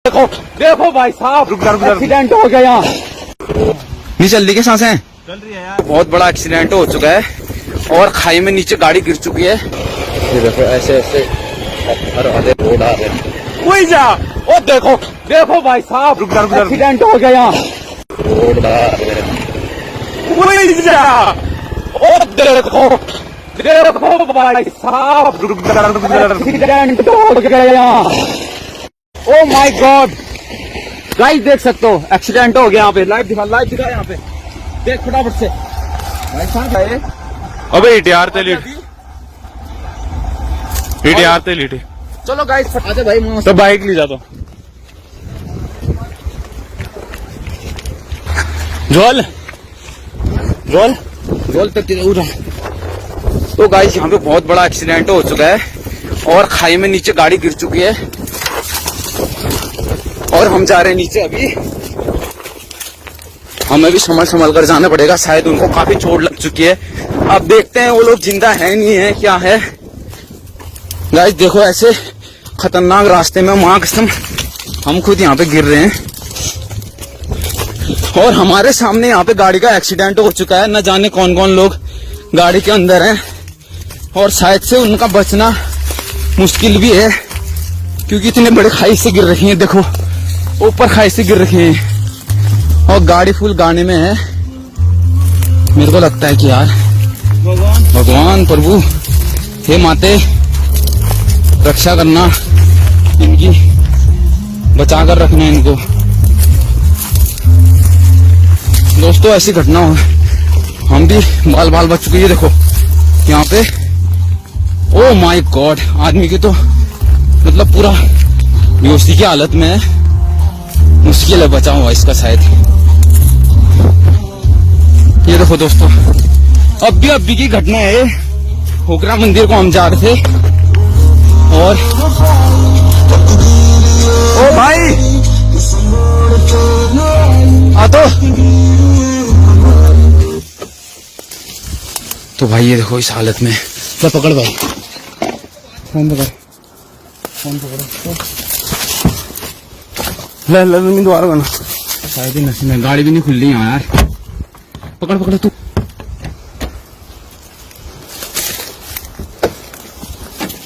देखो देखो भाई साहब, एक्सीडेंट हो गया यहाँ। नहीं चल रही क्या सांसें? चल रही है यार। बहुत बड़ा एक्सीडेंट हो चुका है और खाई में नीचे गाड़ी गिर चुकी है। ये देखो ऐसे ऐसे पत्थर वाले रोड आ रहे हैं। कोई जा, ओ देखो देखो भाई साहब, एक्सीडेंट हो गया यहाँ। रोड आ रहे हैं। कोई जा, ओ देखो देखो भाई साहब, एक्सीडेंट हो गया यहाँ। ओ माय गॉड गाइस, देख सकते हो एक्सीडेंट हो गया यहाँ पे। लाइव दिखा यहाँ पे, देख फटाफट से भाई साहब आए। अबे इट यार ते लीट चलो गाइस फटाते भाई, तो बाइक ले जा। तो जोल तक जरूर है। तो गाइस यहाँ पे बहुत बड़ा एक्सीडेंट हो चुका है और खाई में नीचे गाड़ी गिर चुकी है और हम जा रहे हैं नीचे। अभी हमें भी संभल कर जाना पड़ेगा, शायद उनको काफी चोट लग चुकी है। अब देखते हैं वो लोग जिंदा है नहीं है क्या है। गाइस देखो ऐसे खतरनाक रास्ते में मां कसम हम खुद यहाँ पे गिर रहे हैं और हमारे सामने यहाँ पे गाड़ी का एक्सीडेंट हो चुका है। न जाने कौन कौन लोग गाड़ी के अंदर हैं और शायद से उनका बचना मुश्किल भी है क्योंकि इतने बड़े खाई से गिर रही है। देखो ऊपर खाई से गिर रही है और गाड़ी फुल गाने में है। मेरे को लगता है कि यार भगवान प्रभु हे माते रक्षा करना इनकी, बचा कर रखना इनको। दोस्तों ऐसी घटना हो, हम भी बाल बच चुके हैं। देखो यहाँ पे ओ माय गॉड, आदमी की तो मतलब पूरा बेहोशी की हालत में है। मुश्किल है बचा हुआ इसका शायद। ये देखो दोस्तों अभी की घटना है। होकरा मंदिर को हम जा रहे थे और ओ भाई आ तो भाई ये देखो इस हालत में। तो पकड़ भाई, फोन पकड़ो। ले दोबारा बना, शायद ही नसीब में। गाड़ी भी नहीं खुल रही यार। पकड़ तू।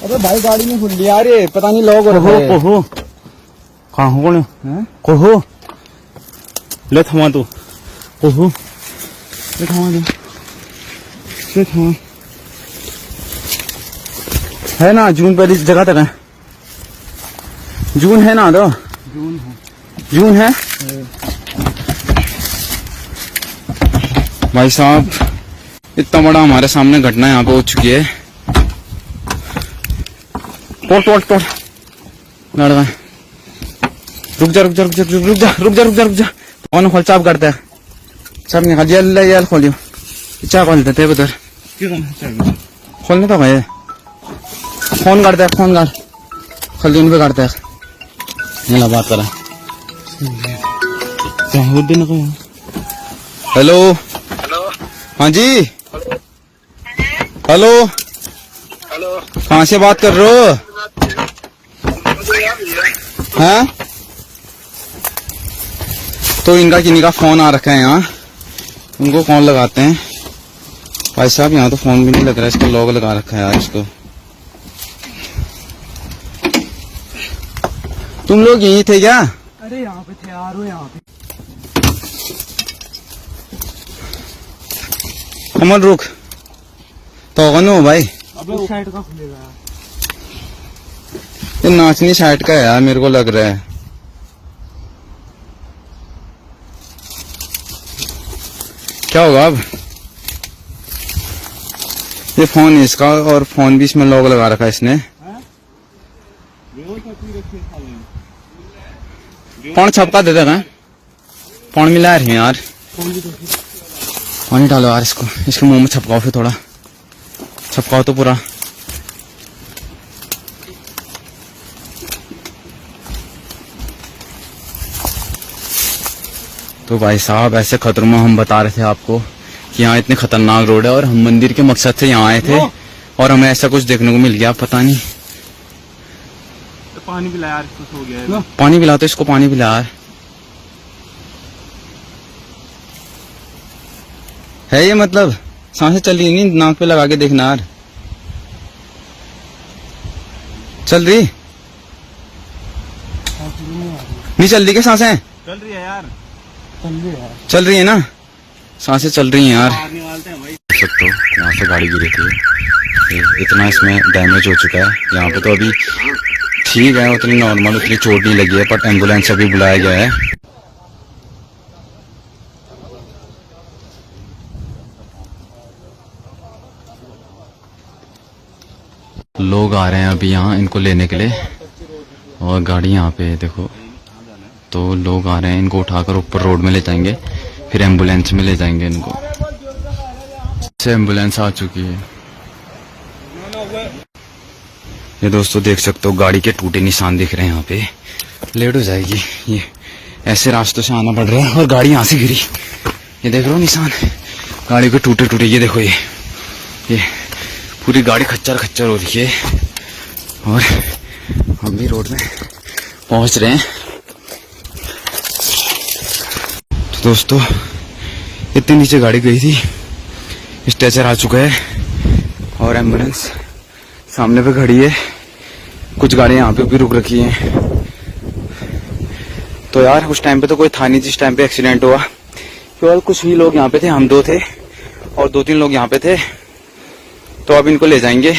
अबे भाई गाड़ी नहीं खुल रही यार, ये पता नहीं लोग ओहो कहाँ हो कौन है? कोहो ले थमा तू। ओहो ले थमा है ना। जून पहली जगह तक है। जून है ना, तो जून है भाई साहब इतना बड़ा हमारे सामने घटना यहाँ पे हो चुकी है। तोड़ लड़का रुक जा। कौन खोल चाप करता है सब निकाल जल्द खोलियो। क्या खोल देते उधर खोलने तो भाई फोन करता है, फोन कर खलदून पे करता है। नहीं बात करा। हेलो हाँ जी हेलो कहाँ से बात कर रहे हो? हैं तो इनका किन्हीं का फोन आ रखा है यहाँ, उनको कौन लगाते हैं भाई साहब। यहाँ तो फोन भी नहीं लग रहा है, इसको लॉक लगा रखा है यार इसको। तुम लोग यहीं थे क्या? अरे यहाँ पे थे यार, वो यहाँ पे। अमन रुक तो कौन हो भाई? अब उस साइड का खुलेगा। ये नाचनी साइड का है यार, मेरे को लग रहा है। क्या होगा अब? ये फोन है इसका और फोन भी इसमें लॉक लगा रखा है इसने। कौन छपका दे देगा? कौन मिला रही है यार? पानी डालो यार इसको, इसके मुंह में छपकाओ, फिर थोड़ा छपकाओ तो पूरा। तो भाई साहब ऐसे खतरों में हम बता रहे थे आपको कि यहाँ इतने खतरनाक रोड है और हम मंदिर के मकसद से यहाँ आए थे और हमें ऐसा कुछ देखने को मिल गया। पता नहीं पानी पिला यार, इसको सो गया है। पानी पिला तो इसको, पानी पिला यार। है ये मतलब सांसें चल रही नहीं, नाक पे लगा के देखना यार। चल रही नहीं, चल रही क्या सांसें? चल रही है यार, चल रही है ना, सांसें चल रही हैं यार। बाहर निकालते हैं भाई। देख सकते हो यहाँ से गाड़ी गिरी थी, इतना इसमें डैमेज हो चुका है। यहाँ पे तो अभी ठीक है, उतनी नॉर्मल, उतनी चोट नहीं लगी है, पर एम्बुलेंस अभी बुलाया गया है। लोग आ रहे हैं अभी यहाँ इनको लेने के लिए, और गाड़ी यहाँ पे है देखो। तो लोग आ रहे हैं, इनको उठाकर ऊपर रोड में ले जाएंगे, फिर एम्बुलेंस में ले जाएंगे इनको। से एम्बुलेंस आ चुकी है। ये दोस्तों देख सकते हो गाड़ी के टूटे निशान दिख रहे हैं यहाँ पे। लेट हो जाएगी, ये ऐसे रास्तों से आना पड़ रहा है और गाड़ी यहाँ से गिरी। ये देख रहे हो निशान गाड़ी के टूटे टूटे, ये देखो ये पूरी गाड़ी खच्चर खच्चर हो रही है। और हम भी रोड में पहुंच रहे हैं। तो दोस्तों इतनी नीचे गाड़ी गई थी, स्ट्रेचर आ चुका है और एम्बुलेंस सामने पे खड़ी है। कुछ गाड़ियां यहाँ पे भी रुक रखी हैं। तो यार उस टाइम पे तो कोई था नहीं जिस टाइम पे एक्सीडेंट हुआ, केवल कुछ ही लोग यहाँ पे थे, हम 2 थे और 2-3 लोग यहाँ पे थे। तो अब इनको ले जाएंगे